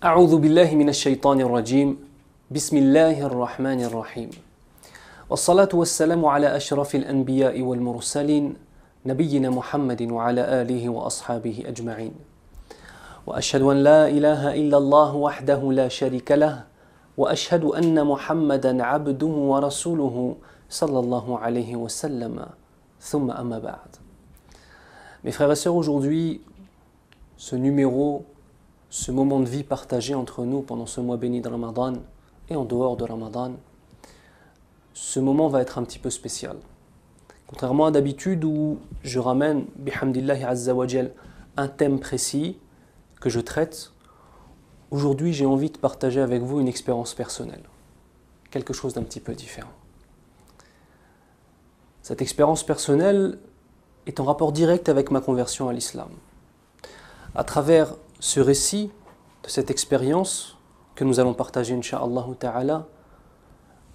أعوذ بالله من الشيطان الرجيم بسم الله الرحمن الرحيم والصلاة والسلام على أشرف الأنبياء والمرسلين نبينا محمد وعلى آله وأصحابه أجمعين وأشهد أن لا إله إلا الله وحده لا شريك له وأشهد أن محمدا عبده ورسوله صلى الله عليه وسلم ثم أما بعد. Mes frères et sœurs, aujourd'hui, ce numéro, ce moment de vie partagé entre nous pendant ce mois béni de Ramadan et en dehors de Ramadan, ce moment va être un petit peu spécial. Contrairement à d'habitude où je ramène, bihamdillahi azza wa jal, un thème précis que je traite, aujourd'hui j'ai envie de partager avec vous une expérience personnelle, quelque chose d'un petit peu différent. Cette expérience personnelle est en rapport direct avec ma conversion à l'islam. À travers ce récit de cette expérience que nous allons partager, incha'Allah ta'ala,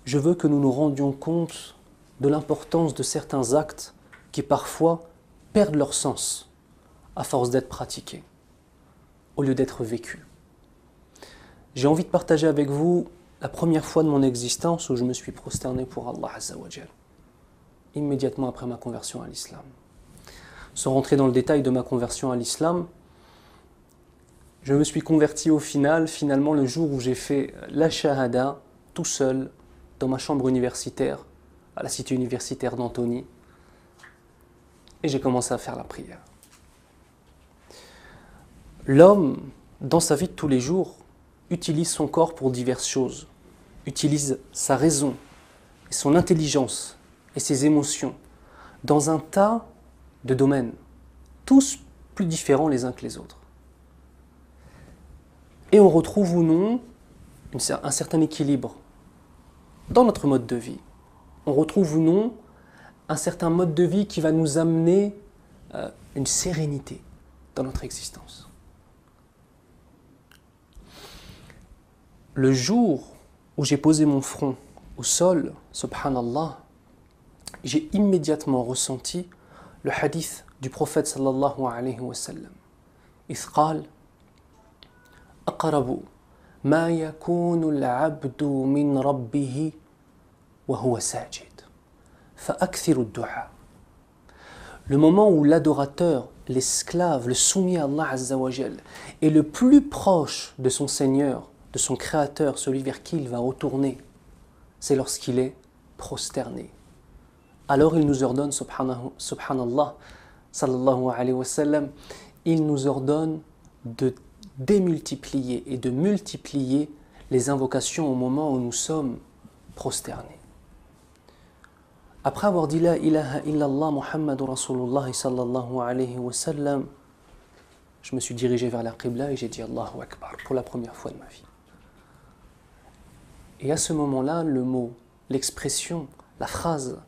je veux que nous nous rendions compte de l'importance de certains actes qui parfois perdent leur sens à force d'être pratiqués, au lieu d'être vécus. J'ai envie de partager avec vous la première fois de mon existence où je me suis prosterné pour Allah Azza wa Jal, immédiatement après ma conversion à l'islam. Sans rentrer dans le détail de ma conversion à l'islam, je me suis converti finalement le jour où j'ai fait la shahada tout seul dans ma chambre universitaire à la cité universitaire d'Antony et j'ai commencé à faire la prière. L'homme, dans sa vie de tous les jours, utilise son corps pour diverses choses, utilise sa raison et son intelligence et ses émotions dans un tas de domaines, tous plus différents les uns que les autres. Et on retrouve ou non un certain équilibre dans notre mode de vie. On retrouve ou non un certain mode de vie qui va nous amener une sérénité dans notre existence. Le jour où j'ai posé mon front au sol, subhanallah, j'ai immédiatement ressenti le hadith du prophète sallallahu alayhi wa sallam. إذ قال أقرب ما يكون العبد من ربه وهو ساجد فأكثر الدعاء. Le moment où l'adorateur, l'esclave, le soumis à Allah Azza wa Jal est le plus proche de son Seigneur, de son Créateur, celui vers qui il va retourner, c'est lorsqu'il est prosterné. Alors il nous ordonne, subhanallah, sallallahu alayhi wa sallam, il nous ordonne de démultiplier et de multiplier les invocations au moment où nous sommes prosternés. Après avoir dit la ilaha illallah Muhammadur Rasulullah sallallahu alayhi wa sallam, je me suis dirigé vers la Qibla et j'ai dit Allahu Akbar pour la première fois de ma vie. Et à ce moment-là, le mot, l'expression, la phrase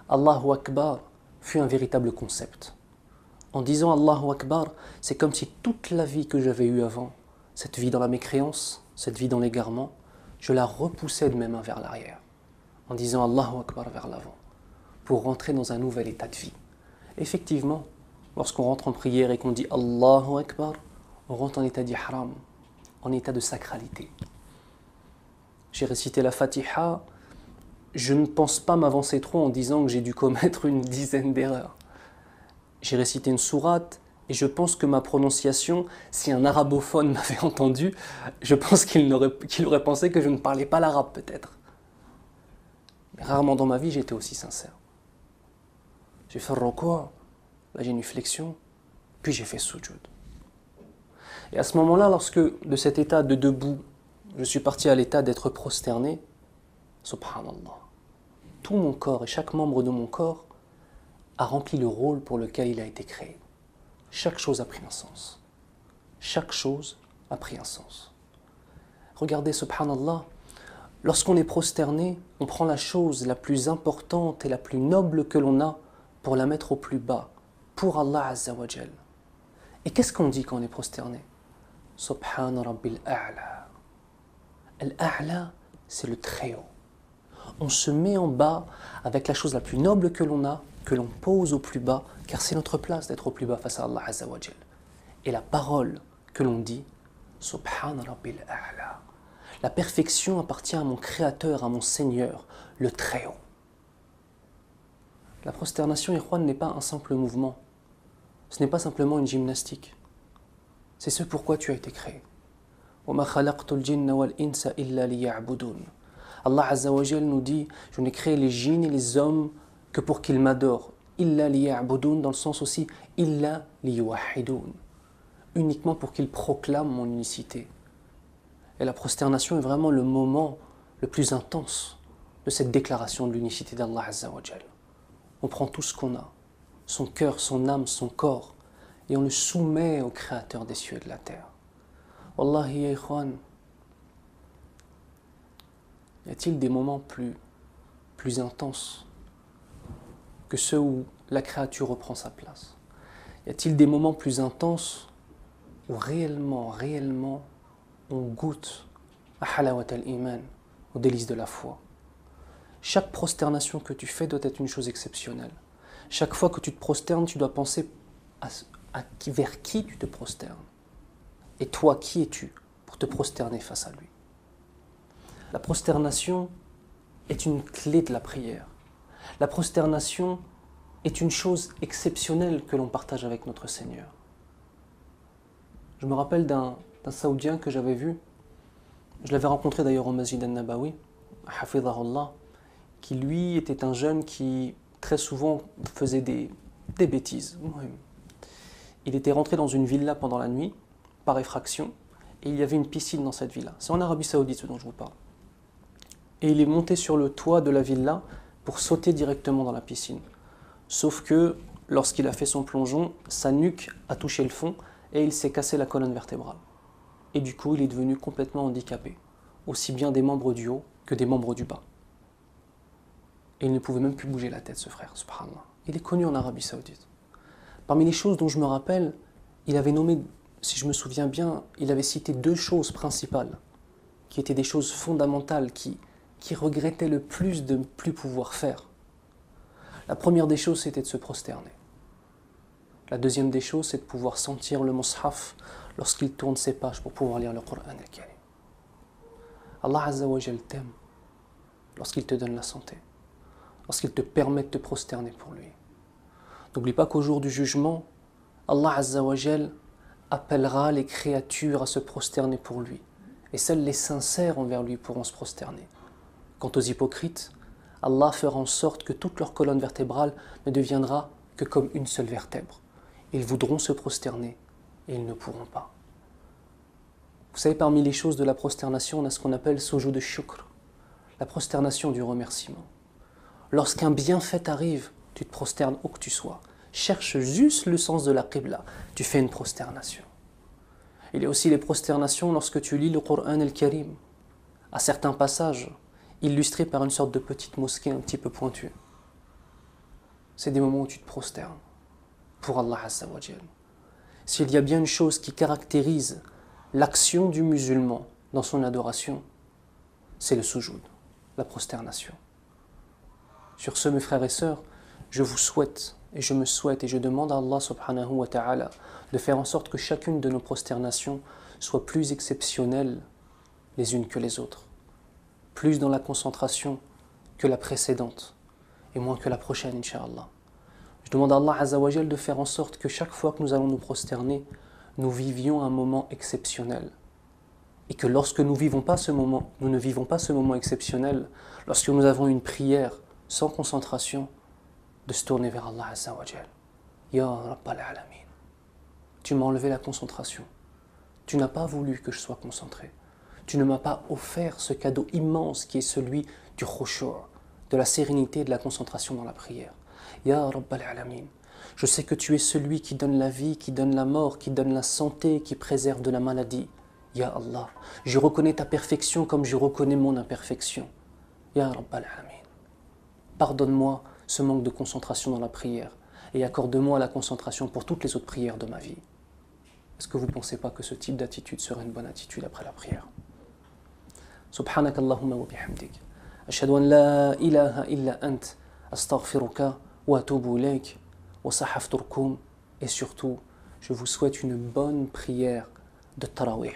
Allahu Akbar fut un véritable concept. En disant Allahu Akbar, c'est comme si toute la vie que j'avais eue avant, cette vie dans la mécréance, cette vie dans l'égarement, je la repoussais de mes mains vers l'arrière, en disant Allahu Akbar vers l'avant, pour rentrer dans un nouvel état de vie. Effectivement, lorsqu'on rentre en prière et qu'on dit Allahu Akbar, on rentre en état d'ihram, en état de sacralité. J'ai récité la Fatiha, je ne pense pas m'avancer trop en disant que j'ai dû commettre une dizaine d'erreurs. J'ai récité une sourate et je pense que ma prononciation, si un arabophone m'avait entendu, je pense qu'il aurait pensé que je ne parlais pas l'arabe peut-être. Mais rarement dans ma vie j'ai été aussi sincère. J'ai fait le ruku', la génuflexion, puis j'ai fait sujud. Et à ce moment-là, lorsque de cet état de debout, je suis parti à l'état d'être prosterné, subhanallah, tout mon corps et chaque membre de mon corps a rempli le rôle pour lequel il a été créé. Chaque chose a pris un sens. Chaque chose a pris un sens. Regardez, subhanallah, lorsqu'on est prosterné, on prend la chose la plus importante et la plus noble que l'on a pour la mettre au plus bas, pour Allah Azza wa Jal. Et qu'est-ce qu'on dit quand on est prosterné? Subhan Rabbil A'la. Al-A'la, c'est le très haut. On se met en bas avec la chose la plus noble que l'on a, que l'on pose au plus bas, car c'est notre place d'être au plus bas face à Allah Azza wa Jal. Et la parole que l'on dit, Subhan Rabbil A'la. La perfection appartient à mon Créateur, à mon Seigneur, le Très-Haut. La prosternation, ikhwan, n'est pas un simple mouvement. Ce n'est pas simplement une gymnastique. C'est ce pourquoi tu as été créé. وَمَا خَلَقْتُ الْجِنَّ وَالْإِنسَ إِلَّا لِيَعْبُدُونَ. Allah Azza wa Jal nous dit, je n'ai créé les djinns et les hommes que pour qu'ils m'adorent. Illa liya'budun, dans le sens aussi illa liyuwahhidun, uniquement pour qu'ils proclament mon unicité. Et la prosternation est vraiment le moment le plus intense de cette déclaration de l'unicité d'Allah Azza wa Jal. On prend tout ce qu'on a, son cœur, son âme, son corps, et on le soumet au Créateur des cieux et de la terre. Wallahi ya ikhwan, y a-t-il des moments plus intenses que ceux où la créature reprend sa place? Y a-t-il des moments plus intenses où réellement, on goûte à halawat al-iman, au délice de la foi? Chaque prosternation que tu fais doit être une chose exceptionnelle. Chaque fois que tu te prosternes, tu dois penser vers qui tu te prosternes. Et toi, qui es-tu pour te prosterner face à lui? La prosternation est une clé de la prière. La prosternation est une chose exceptionnelle que l'on partage avec notre Seigneur. Je me rappelle d'un Saoudien que j'avais vu, je l'avais rencontré d'ailleurs au Masjid al-Nabawi, hafidhahullah, qui lui était un jeune qui très souvent faisait des bêtises. Il était rentré dans une villa pendant la nuit, par effraction, et il y avait une piscine dans cette villa. C'est en Arabie Saoudite ce dont je vous parle. Et il est monté sur le toit de la villa pour sauter directement dans la piscine. Sauf que, lorsqu'il a fait son plongeon, sa nuque a touché le fond et il s'est cassé la colonne vertébrale. Et du coup, il est devenu complètement handicapé, aussi bien des membres du haut que des membres du bas. Et il ne pouvait même plus bouger la tête, ce frère, subhanallah. Il est connu en Arabie Saoudite. Parmi les choses dont je me rappelle, il avait nommé, si je me souviens bien, il avait cité 2 choses principales, qui étaient des choses fondamentales, qui regrettait le plus de ne plus pouvoir faire. La première des choses, c'était de se prosterner. La deuxième des choses, c'est de pouvoir sentir le mushaf lorsqu'il tourne ses pages pour pouvoir lire le Coran al-Karim. Allah Azza wa Jal t'aime lorsqu'il te donne la santé, lorsqu'il te permet de te prosterner pour lui. N'oublie pas qu'au jour du jugement, Allah Azza wa Jal appellera les créatures à se prosterner pour lui. Et seuls les sincères envers lui pourront se prosterner. Quant aux hypocrites, Allah fera en sorte que toute leur colonne vertébrale ne deviendra que comme une seule vertèbre. Ils voudront se prosterner et ils ne pourront pas. Vous savez, parmi les choses de la prosternation, on a ce qu'on appelle sujud de shukr, la prosternation du remerciement. Lorsqu'un bienfait t'arrive, tu te prosternes où que tu sois. Cherche juste le sens de la qibla, tu fais une prosternation. Il y a aussi les prosternations lorsque tu lis le Coran al-Karim, à certains passages, illustrés par une sorte de petite mosquée un petit peu pointue. C'est des moments où tu te prosternes pour Allah Azza wa Jal. S'il y a bien une chose qui caractérise l'action du musulman dans son adoration, c'est le sujoud, la prosternation. Sur ce, mes frères et sœurs, je vous souhaite, et je me souhaite, et je demande à Allah subhanahu wa ta'ala de faire en sorte que chacune de nos prosternations soit plus exceptionnelle les unes que les autres, plus dans la concentration que la précédente, et moins que la prochaine, incha'Allah. Je demande à Allah Azza wa Jal de faire en sorte que chaque fois que nous allons nous prosterner, nous vivions un moment exceptionnel. Et que lorsque nous ne vivons pas ce moment exceptionnel, lorsque nous avons une prière sans concentration, de se tourner vers Allah Azza wa Jal. Ya Rabbal Alamin. Tu m'as enlevé la concentration. Tu n'as pas voulu que je sois concentré. Tu ne m'as pas offert ce cadeau immense qui est celui du khushu', de la sérénité et de la concentration dans la prière. Ya Rabbal Alamin. Je sais que tu es celui qui donne la vie, qui donne la mort, qui donne la santé, qui préserve de la maladie. Ya Allah, je reconnais ta perfection comme je reconnais mon imperfection. Ya Rabbal Alamin. Pardonne-moi ce manque de concentration dans la prière et accorde-moi la concentration pour toutes les autres prières de ma vie. Est-ce que vous ne pensez pas que ce type d'attitude serait une bonne attitude après la prière? Subhanakallahumma wa bihamdik. Ashhadu an la ilaha illa ant. Astaghfiruka wa atubu ilayk. Wa sahafturkum. Et surtout, je vous souhaite une bonne prière de Tarawih.